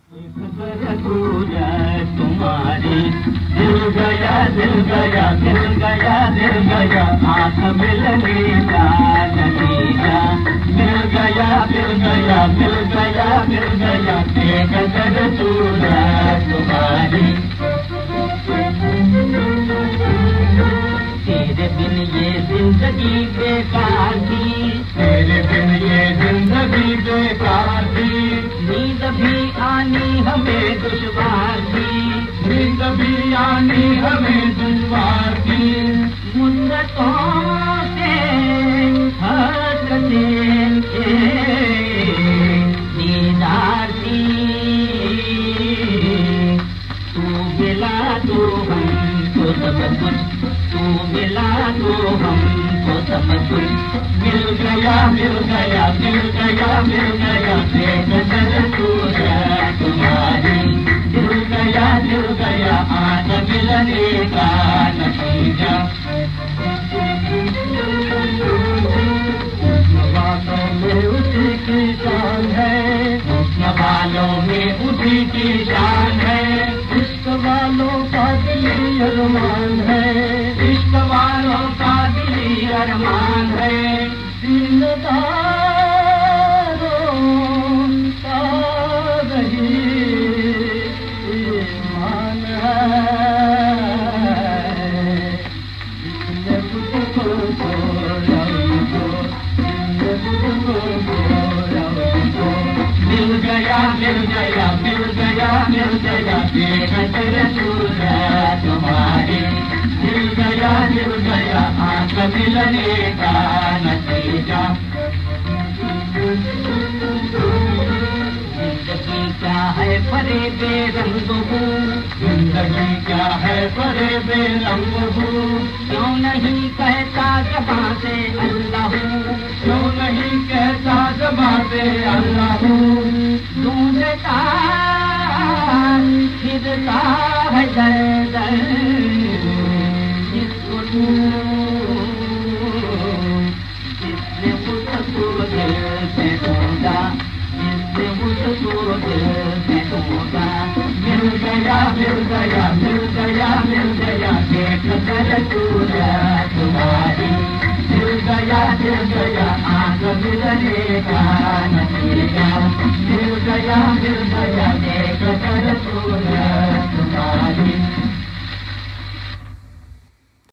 तुम्हारी दिल गया दिल गया दिल गया दिल गया आँख मिलने का नतीजा मिल गया मिल गया मिल गया मिल गया एक नजर सूरत तुम्हारी तेरे बिन ये जिंदगी बेकार थी तेरे बिन ये जिंदगी बेकार थी नींद भी आनी हमें दुश्वार थी नींद भी आनी हमें दुश्वार थी मुद्दतों से हंसने के दीदार थी तू मिला तो हमको सब कुछ तू मिला तो हमको सब कुछ मिल गया मिल गया मिल गया मिल गया एक नजर सूरत तुम्हारी दिल गया आज मिलने का नतीजा वालों में उसी की शान है वालों में उसी की शान है इश्क वालों का दिली अरमान है इश्क वालों का दिली अरमान है जिंददारों का रही ईमान है जिसने तुझको खोया मिल गया मिल गया मिल गया मिल गया एक नजर सूरत तुम्हारी मिल गया आँख मिलने का नतीजा जिंदगी क्या है परे बेरंग हूँ जिंदगी क्या है परे बेरंग हूँ क्यों नहीं कहता ज़बां से अल्लाह क्यों नहीं कहता ज़बां से अल्लाह ढूंढता फिरता है दर दर जिसको जिसने उसको दिल से ढूंढा जिसने उसको दिल से ढूंढा मिल गया मिल गया मिल गया मिल गया एक नजर सूरत तुम्हारी मिल गया आँख मिलने का नतीजा मिल गया एक नजर सूरत तुम्हारी